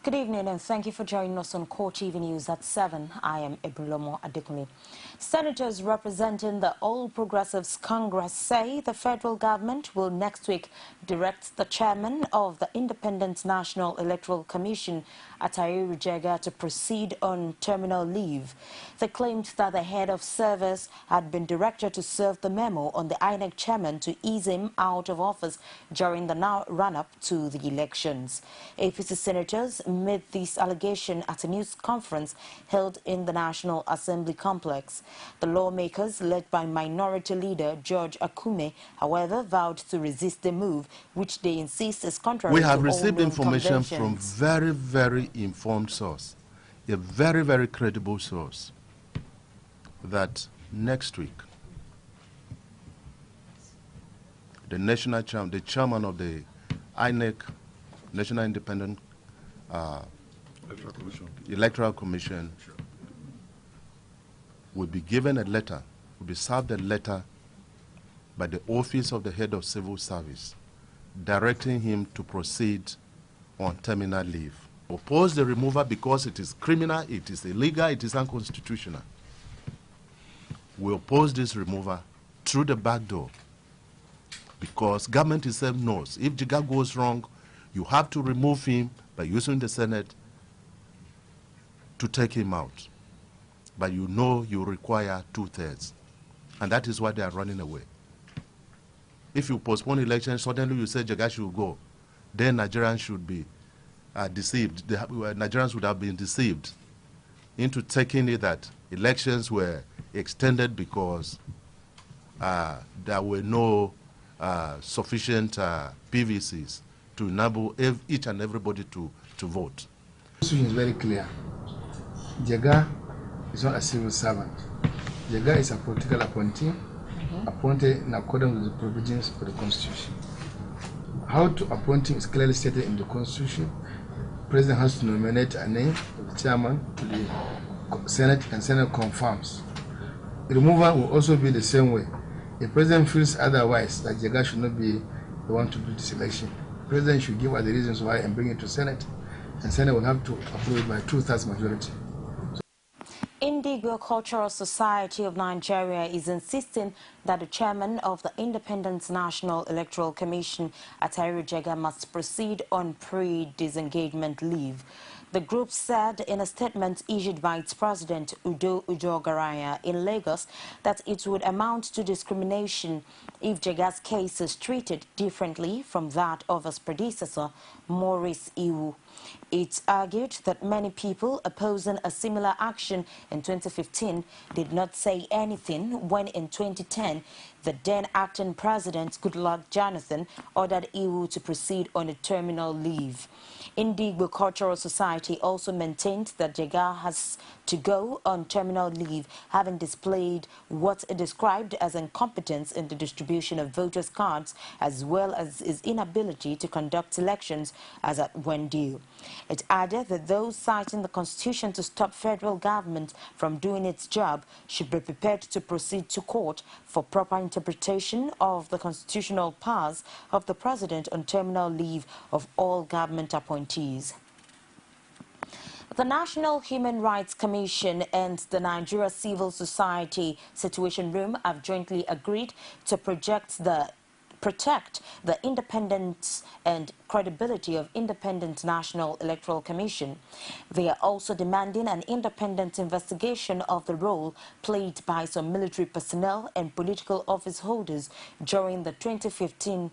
Good evening and thank you for joining us on CoreTV News at 7. I am Ebulomo Adekunle. Senators representing the All Progressives Congress say the federal government will next week direct the chairman of the Independent National Electoral Commission, Atahiru Jega, to proceed on terminal leave. They claimed that the head of service had been directed to serve the memo on the INEC chairman to ease him out of office during the run-up to the elections. APC senators made this allegation at a news conference held in the National Assembly complex. The lawmakers, led by Minority Leader George Akume, however, vowed to resist the move, which they insist is contrary to all known conventions. We have received information from very informed source, a very credible source, that next week the chairman of the INEC, National Independent Electoral Commission, will be given a letter, will be served a letter by the office of the head of civil service, directing him to proceed on terminal leave. Oppose the removal because it is criminal, it is illegal, it is unconstitutional. We oppose this removal through the back door because government itself knows if Jega goes wrong, you have to remove him by using the Senate to take him out. But you know you require 2/3. And that is why they are running away. If you postpone elections, suddenly you say Jega should go, then Nigerians should be deceived. Nigerians would have been deceived into taking it that elections were extended because there were no sufficient PVCs to enable each and everybody to vote. The situation is very clear. Jega is not a civil servant. Jega is a political appointee, appointed in accordance with the provisions of the Constitution. How to appoint him is clearly stated in the Constitution. The President has to nominate a name of the chairman to the Senate, and Senate confirms. The removal will also be the same way. If the President feels otherwise, that Jega should not be the one to do this election, the President should give us the reasons why and bring it to Senate, and Senate will have to approve it by 2/3 majority. Indigo Cultural Society of Nigeria is insisting that the chairman of the Independent National Electoral Commission, Atahiru Jega, must proceed on pre-disengagement leave. The group said in a statement issued by its president, Udo Ujogaraya, in Lagos, that it would amount to discrimination if Jega's case is treated differently from that of his predecessor, Maurice Iwu. It argued that many people opposing a similar action in 2015 did not say anything when in 2010 the then acting president, Goodluck Jonathan, ordered Iwu to proceed on a terminal leave. Indigo Cultural Society also maintained that Jega has to go on terminal leave, having displayed what it described as incompetence in the distribution of voters' cards, as well as his inability to conduct elections as at when due. It added that those citing the Constitution to stop federal government from doing its job should be prepared to proceed to court for proper interpretation of the constitutional powers of the president on terminal leave of all government appointees. The National Human Rights Commission and the Nigeria Civil Society Situation Room have jointly agreed to protect the independence and credibility of Independent National Electoral Commission. They are also demanding an independent investigation of the role played by some military personnel and political office holders during the 2015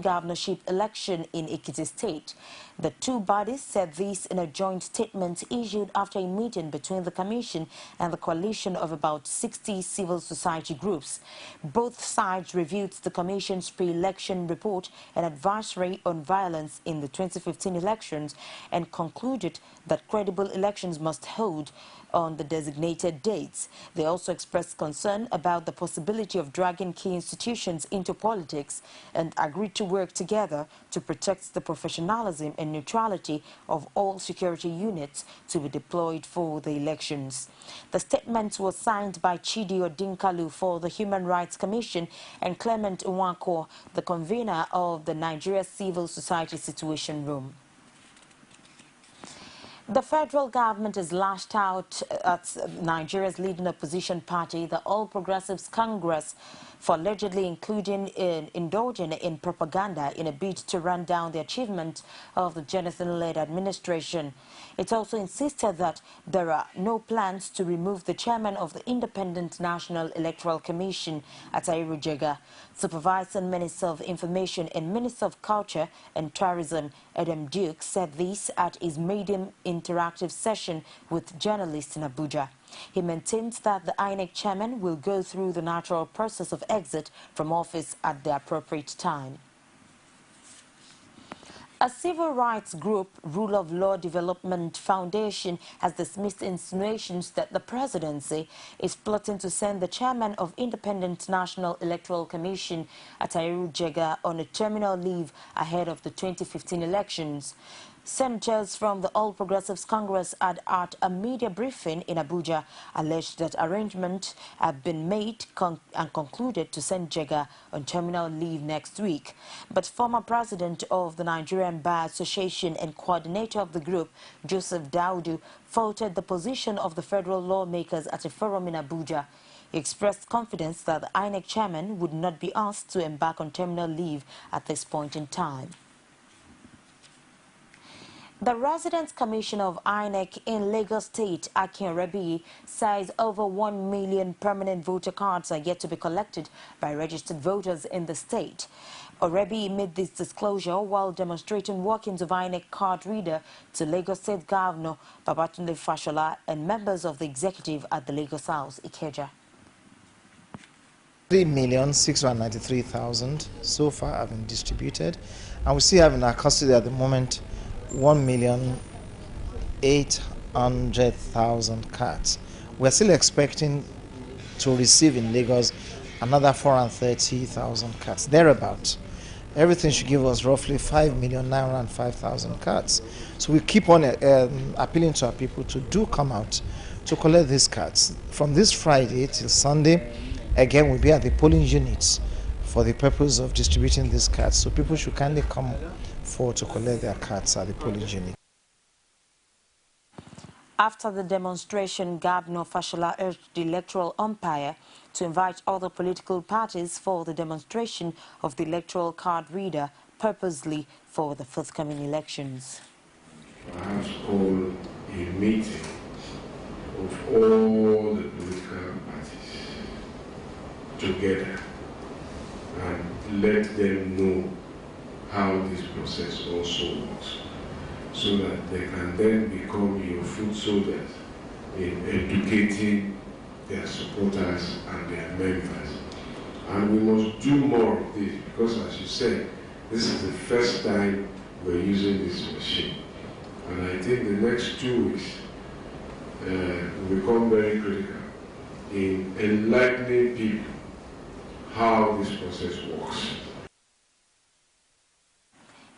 governorship election in Ekiti State. The two bodies said this in a joint statement issued after a meeting between the Commission and the coalition of about 60 civil society groups. Both sides reviewed the Commission's pre-election report and advisory on violence in the 2015 elections and concluded that credible elections must hold on the designated dates. They also expressed concern about the possibility of dragging key institutions into politics and agreed to work together to protect the professionalism and neutrality of all security units to be deployed for the elections. The statement was signed by Chidi Odinkalu for the Human Rights Commission and Clement Nwankwo, the convener of the Nigeria Civil Society Situation Room. The federal government has lashed out at Nigeria's leading opposition party, the All Progressives Congress, for allegedly indulging in propaganda in a bid to run down the achievement of the Jonathan-led administration. It also insisted that there are no plans to remove the chairman of the Independent National Electoral Commission, Atairu Jega. Supervising Minister of Information and Minister of Culture and Tourism, Adam Duke, said this at his maiden interactive session with journalists in Abuja. He maintains that the INEC chairman will go through the natural process of exit from office at the appropriate time. A civil rights group, Rule of Law Development Foundation, has dismissed insinuations that the presidency is plotting to send the chairman of Independent National Electoral Commission, Atairu Jega, on a terminal leave ahead of the 2015 elections. Senators from the All Progressives Congress at a media briefing in Abuja alleged that arrangements have been made and concluded to send Jega on terminal leave next week. But former president of the Nigerian Bar Association and coordinator of the group, Joseph Daudu, faulted the position of the federal lawmakers at a forum in Abuja. He expressed confidence that the INEC chairman would not be asked to embark on terminal leave at this point in time. The Residence Commissioner of INEC in Lagos State, Akin Orebi, says over 1 million permanent voter cards are yet to be collected by registered voters in the state. Orebi made this disclosure while demonstrating workings of INEC card reader to Lagos State Governor Babatunde Fashola and members of the executive at the Lagos House, Ikeja. 3,693,000 so far have been distributed, and we still have in our custody at the moment 1,800,000 cards. We're still expecting to receive in Lagos another 430,000 cards, thereabout. Everything should give us roughly 5,905,000 cards. So we keep on appealing to our people to do come out to collect these cards. From this Friday till Sunday, again, we'll be at the polling units for the purpose of distributing these cards. So people should kindly come forward to collect their cards at the polling unit. After the demonstration, Governor Fashola urged the electoral umpire to invite other political parties for the demonstration of the electoral card reader purposely for the forthcoming elections. Perhaps call a meeting of all the political parties together and let them know how this process also works, so that they can then become your foot soldiers in educating their supporters and their members. And we must do more of this because, as you said, this is the first time we're using this machine. And I think the next 2 weeks will become very critical in enlightening people how this process works.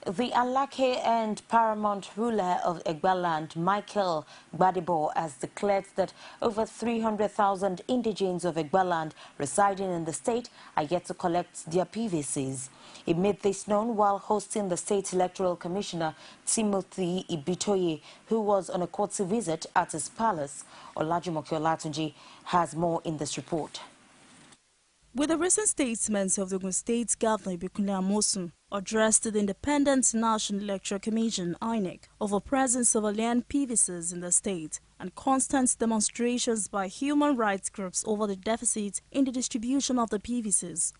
The Alake and paramount ruler of Egbaland, Michael Gbadebo, has declared that over 300,000 indigenes of Egbaland residing in the state are yet to collect their PVCs. He made this known while hosting the State Electoral Commissioner, Timothy Ibitoye, who was on a courtesy visit at his palace. Olajumoke Olatunji has more in this report. With the recent statements of the Ogun State Governor Ibikunle Amosun addressed to the Independent National Electoral Commission (INEC) of a presence of alien PVCs in the state and constant demonstrations by human rights groups over the deficit in the distribution of the PVCs,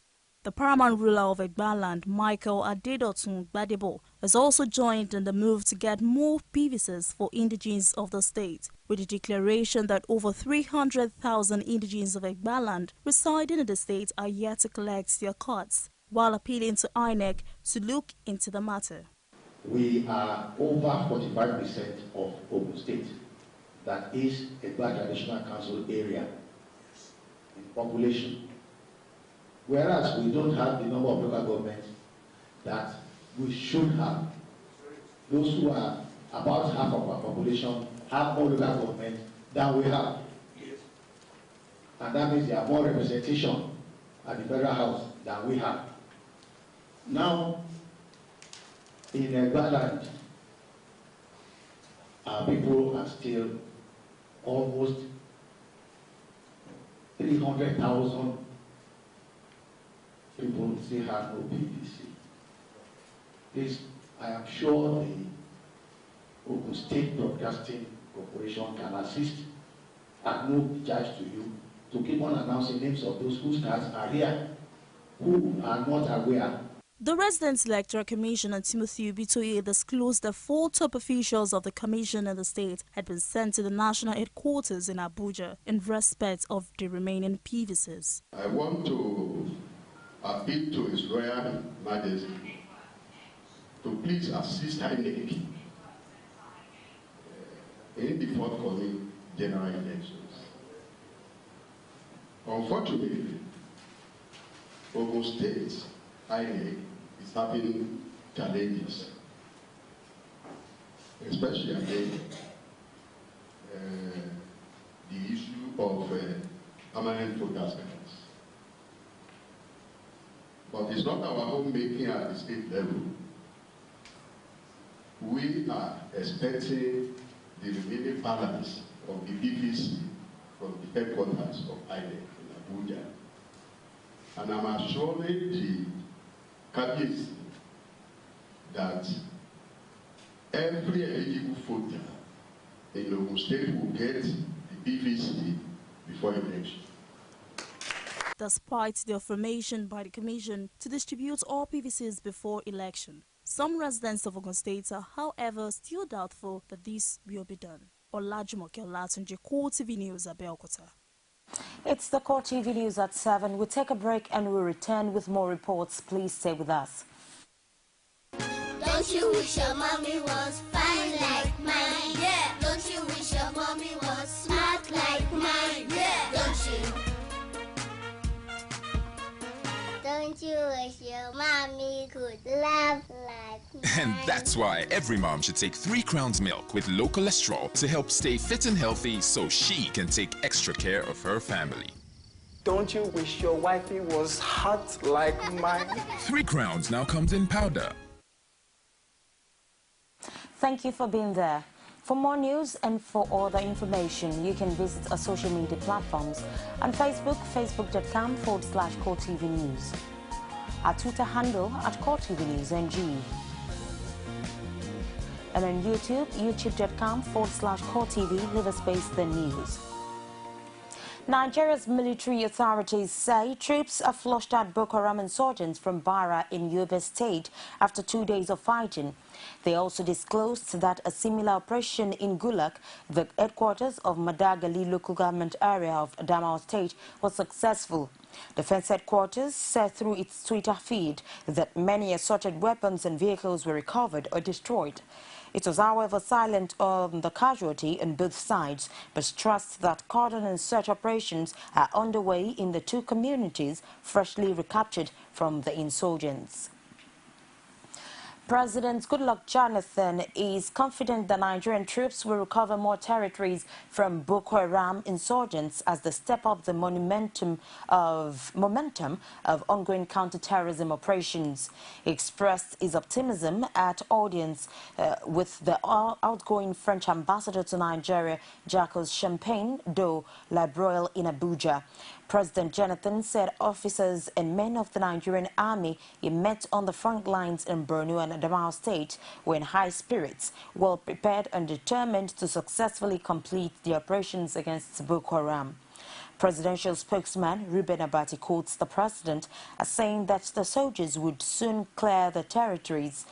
the paramount ruler of Egbaland, Michael Adedotun Gbadebo, has also joined in the move to get more PVCs for indigenes of the state, with the declaration that over 300,000 indigenes of Egbaland residing in the state are yet to collect their cards, while appealing to INEC to look into the matter. We are over 45% of Ogun State, that is a Black Traditional Council area in population. Whereas we don't have the number of local governments that we should have. Those who are about half of our population have more local government than we have. And that means there are more representation at the federal house than we have. Now, in Egbaland, our people are still almost 300,000 people still have no PVC. This, I am sure the Ogun State Broadcasting Corporation can assist at no charge to you to keep on announcing names of those whose cars are here, who are not aware. The Residents Electoral Commission and Timothy Ubitoye disclosed that 4 top officials of the commission in the state had been sent to the national headquarters in Abuja in respect of the remaining PVCs. I want to appeal to His Royal Majesty to please assist INEC in the forthcoming general elections. Unfortunately, Ogun State INEC is having challenges, especially again the issue of permanent voters cards. But it's not our homemaking at the state level. We are expecting the remaining balance of the PVC from the headquarters of INEC in Abuja. And I'm assuring the Cabinet that every eligible voter in Ogun State will get the PVC before election. Despite the affirmation by the Commission to distribute all PVCs before election, some residents of Ogun State are, however, still doubtful that this will be done. Olajumoke Olatunji, CoreTV News, Abeokuta. It's the CoreTV News at 7. We'll take a break and we'll return with more reports. Please stay with us. Don't you wish your mommy was fine like mine? Yeah. Don't you wish your mommy was smart like mine? Yeah. Don't you? Don't you wish your mommy could laugh like mine? And that's why every mom should take 3 Crowns milk with low cholesterol to help stay fit and healthy so she can take extra care of her family. Don't you wish your wifey was hot like mine? 3 Crowns now comes in powder. Thank you for being there. For more news and for other information, you can visit our social media platforms on Facebook, facebook.com/CoreTV News. Our Twitter handle at CoreTV News NG. And on YouTube, youtube.com/CoreTV, leave a space the news. Nigeria's military authorities say troops have flushed out Boko Haram insurgents from Bara in Yobe State after 2 days of fighting. They also disclosed that a similar operation in Gulak, the headquarters of Madagali local government area of Adamawa State, was successful. Defense headquarters said through its Twitter feed that many assorted weapons and vehicles were recovered or destroyed. It was, however, silent on the casualty on both sides, but stressed that cordon and search operations are underway in the 2 communities freshly recaptured from the insurgents. President Goodluck Jonathan is confident that Nigerian troops will recover more territories from Boko Haram insurgents as they step up the momentum of ongoing counter-terrorism operations. He expressed his optimism at audience with the outgoing French ambassador to Nigeria, Jacques Champagne de Labroil in Abuja. President Jonathan said officers and men of the Nigerian army he met on the front lines in Borno and Adamawa State were in high spirits, well prepared and determined to successfully complete the operations against Boko Haram. Presidential spokesman Ruben Abati quotes the president as saying that the soldiers would soon clear the territories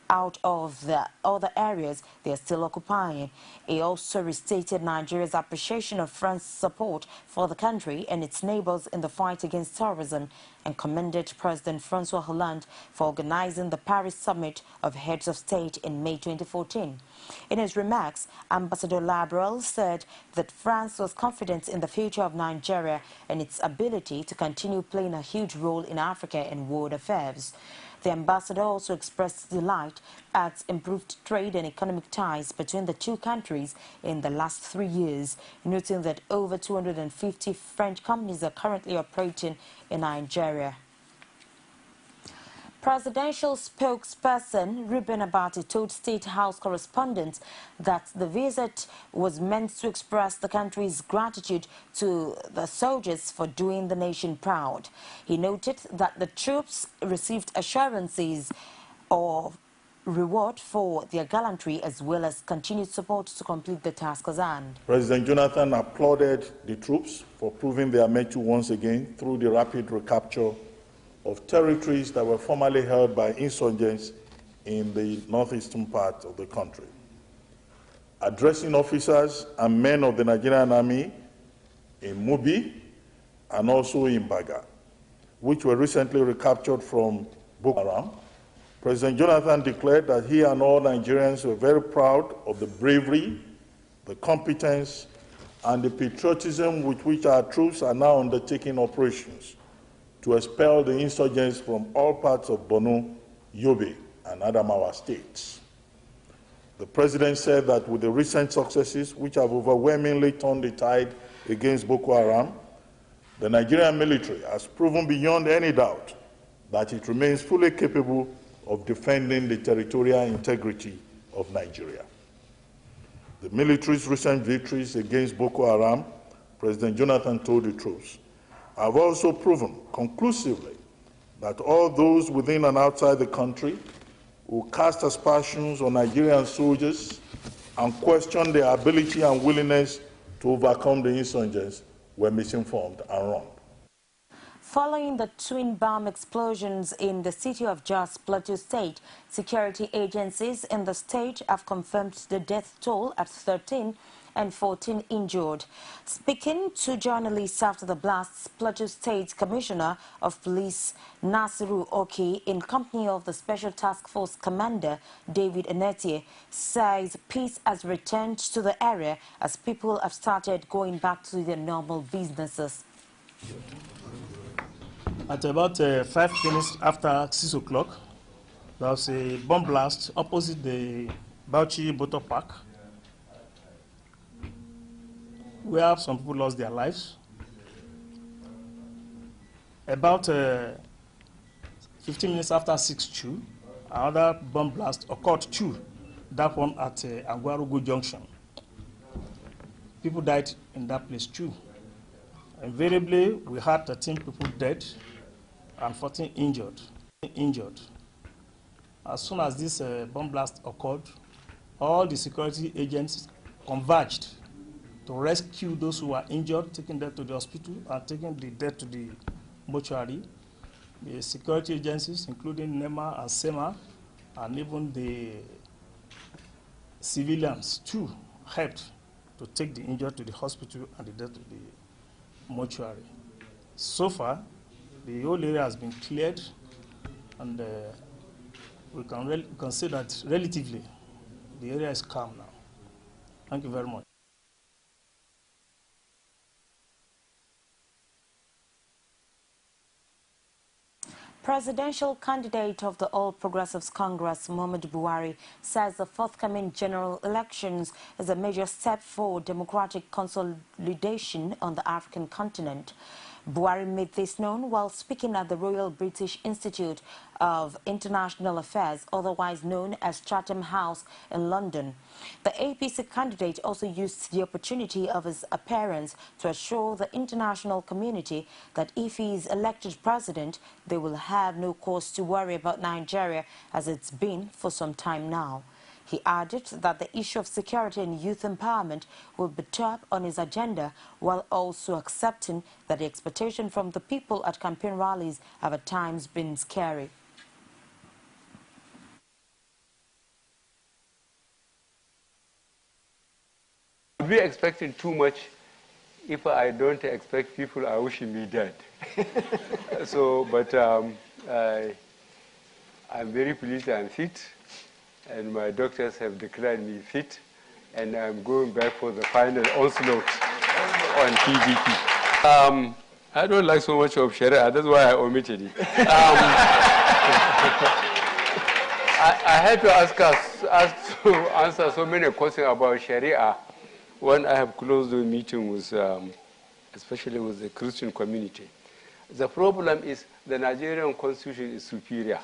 out of the other areas they are still occupying. He also restated Nigeria's appreciation of France's support for the country and its neighbors in the fight against terrorism and commended President Francois Hollande for organizing the Paris Summit of Heads of State in May 2014. In his remarks, Ambassador Labrel said that France was confident in the future of Nigeria and its ability to continue playing a huge role in Africa and world affairs. The ambassador also expressed delight at improved trade and economic ties between the 2 countries in the last 3 years, noting that over 250 French companies are currently operating in Nigeria. Presidential spokesperson Ruben Abati told State House correspondents that the visit was meant to express the country's gratitude to the soldiers for doing the nation proud. He noted that the troops received assurances of reward for their gallantry as well as continued support to complete the task at hand. President Jonathan applauded the troops for proving their mettle once again through the rapid recapture of territories that were formerly held by insurgents in the northeastern part of the country. Addressing officers and men of the Nigerian Army in Mubi and also in Baga, which were recently recaptured from Boko Haram, President Jonathan declared that he and all Nigerians were very proud of the bravery, the competence, and the patriotism with which our troops are now undertaking operations to expel the insurgents from all parts of Borno, Yobe, and Adamawa states. The President said that with the recent successes, which have overwhelmingly turned the tide against Boko Haram, the Nigerian military has proven beyond any doubt that it remains fully capable of defending the territorial integrity of Nigeria. The military's recent victories against Boko Haram, President Jonathan told the troops, have also proven conclusively that all those within and outside the country who cast aspersions on Nigerian soldiers and question their ability and willingness to overcome the insurgents were misinformed and wrong. Following the twin bomb explosions in the city of Jos, Plateau State, security agencies in the state have confirmed the death toll at 13 and 14 injured. Speaking to journalists after the blasts, Plateau State Commissioner of Police Nasiru Oki, in company of the Special Task Force Commander David Enetie, says peace has returned to the area as people have started going back to their normal businesses. At about 5 minutes after 6 o'clock, there was a bomb blast opposite the Bauchi Motor Park, where some people lost their lives. About 15 minutes after 6:02, another bomb blast occurred too, that one at Agwarugu Junction. People died in that place too. Invariably, we had 13 people dead and 14 injured. As soon as this bomb blast occurred, all the security agents converged to rescue those who were injured, taking them to the hospital and taking the dead to the mortuary. The security agencies, including NEMA and SEMA, and even the civilians too, helped to take the injured to the hospital and the dead to the mortuary. So far, the whole area has been cleared, and we can say that relatively the area is calm now. Thank you very much. Presidential candidate of the All Progressives Congress, Muhammadu Buhari, says the forthcoming general elections is a major step for democratic consolidation on the African continent. Buhari made this known while speaking at the Royal British Institute of International Affairs, otherwise known as Chatham House in London. The APC candidate also used the opportunity of his appearance to assure the international community that if he is elected president, they will have no cause to worry about Nigeria as it's been for some time now. He added that the issue of security and youth empowerment will be top on his agenda, while also accepting that the expectation from the people at campaign rallies have at times been scary. Be expecting too much. If I don't expect people are wishing me dead. I'm very pleased I'm fit, and my doctors have declared me fit, and I'm going back for the final onslaught on PDP. I don't like so much of Sharia, that's why I omitted it. I had to ask to answer so many questions about Sharia when I have closed the meeting with, especially with the Christian community. The problem is the Nigerian constitution is superior.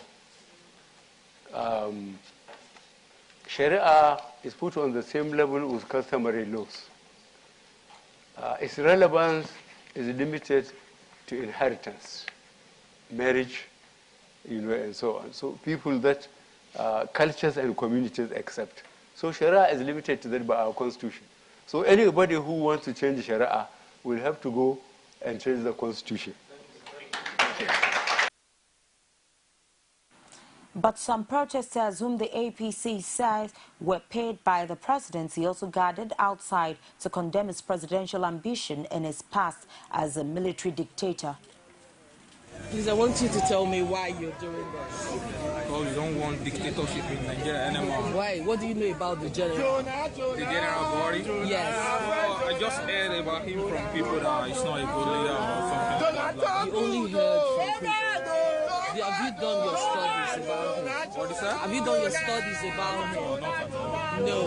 Sharia is put on the same level with customary laws. Its relevance is limited to inheritance, marriage, and so on. So people that cultures and communities accept. So Sharia is limited to that by our constitution. So anybody who wants to change Sharia will have to go and change the constitution. But some protesters whom the APC says were paid by the presidency also gathered outside to condemn his presidential ambition and his past as a military dictator. Please, I want you to tell me why you're doing this. Because we don't want dictatorship in Nigeria anymore. Why? What do you know about the general? The general body? Yes. I just heard about him from people that he's not a good leader or something like that. You only heard from people. Have you done your studies about him? What is that? Have you done your studies about him? No, not at all. No.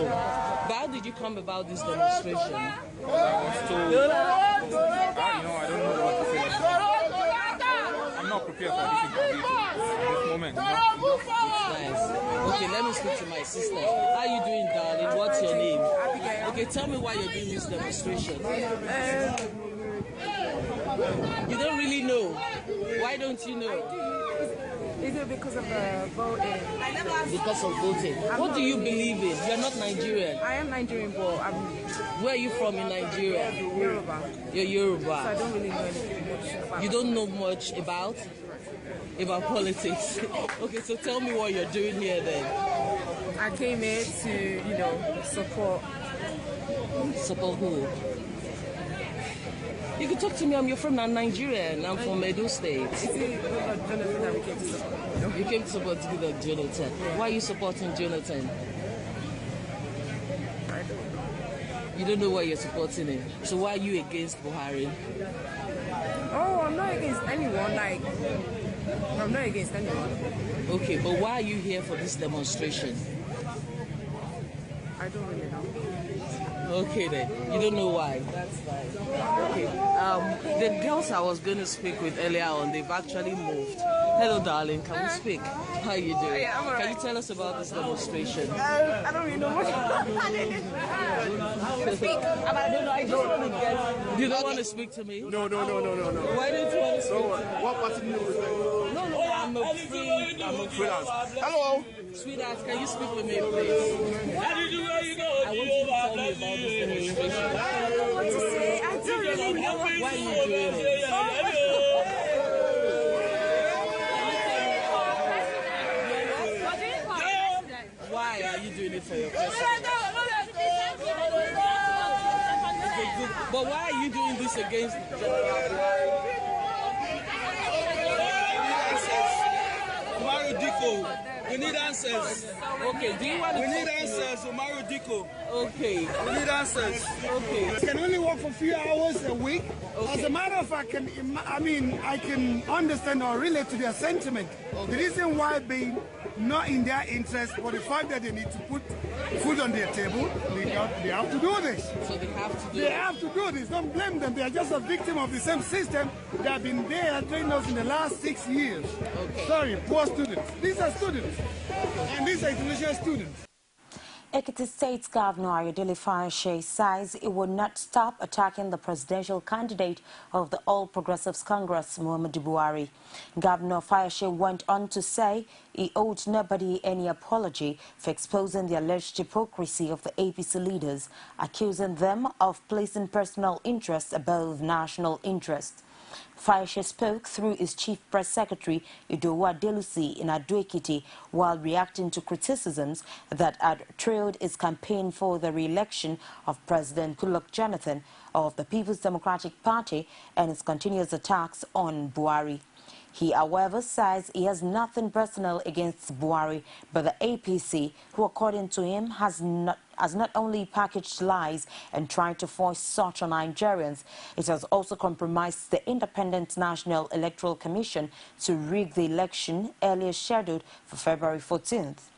But how did you come about this demonstration? I was told, I don't know what to say. I'm not prepared for this interview at this moment. Nice. Okay, let me speak to my sister. How are you doing, darling? What's your name? Okay, tell me why you're doing this demonstration. You don't really know. Why don't you know? Is it because of the voting? Because of voting. What do you believe in? You're not Nigerian. I am Nigerian, but I'm... Where are you from in Nigeria? Yoruba. You're Yoruba. So I don't really know anything much about... You don't know much about politics? Okay, so tell me what you're doing here then. I came here to, support... Support who? You can talk to me. You're from Nigeria. I'm from Edo State. Is it Jonathan that we came to support? You came to support Goodluck Jonathan. Yeah. Why are you supporting Jonathan? I don't know. You don't know why you're supporting him. So why are you against Buhari? Oh, I'm not against anyone. I'm not against anyone. Okay, but why are you here for this demonstration? I don't really know. Okay then, you don't know why. That's fine. Okay. The girls I was going to speak with earlier on, they've actually moved. Hello, darling. Can we speak? How are you doing? Yeah, I'm alright. Can you tell us about this demonstration? I don't really know much about it. Speak. I don't know. I just want to get. You don't want to speak to me? No. Why don't you want to speak to me? What party do you represent? No. I'm a freelance. Hello. Sweetheart, can you speak with me, please? I want you to tell me about this demonstration. I don't know what to say. I don't really know. Why are you doing it? Why are you doing it for your president? But why are you doing this against General Buhari? We need answers. Okay, do you want to We need answers, Mario Diko. Okay. We need answers. Okay. I can only work for a few hours a week. Okay. As a matter of fact, I can understand or relate to their sentiment. Okay. The reason why being not in their interest, but the fact that they need to put food on their table, they have to do this. So they have to do They have to do this. Don't blame them. They are just a victim of the same system that have been there training us in the last 6 years. Okay. Sorry, poor students. These are students. And these are international students. Ekiti State Governor Ayodele Fayose says it will not stop attacking the presidential candidate of the All Progressives Congress, Muhammadu Buhari. Governor Fayose went on to say he owed nobody any apology for exposing the alleged hypocrisy of the APC leaders, accusing them of placing personal interests above national interest. Fayose spoke through his chief press secretary, Idowu Adelusi, in Ado-Ekiti while reacting to criticisms that had trailed his campaign for the re-election of President Goodluck Jonathan of the People's Democratic Party and his continuous attacks on Buhari. He, however, says he has nothing personal against Buhari, but the APC, who, according to him, has not only packaged lies and tried to force such on Nigerians, it has also compromised the Independent National Electoral Commission to rig the election earlier scheduled for February 14th.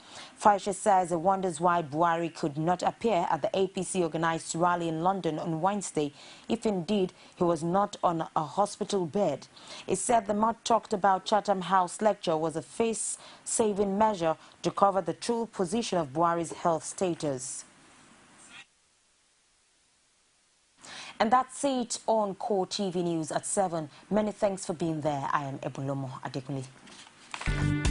Faisha says he wonders why Buhari could not appear at the APC-organized rally in London on Wednesday, if indeed he was not on a hospital bed. He said the much talked about Chatham House lecture was a face-saving measure to cover the true position of Buhari's health status. And that's it on CoreTV News at 7. Many thanks for being there. I am Ebulomo Adekunle.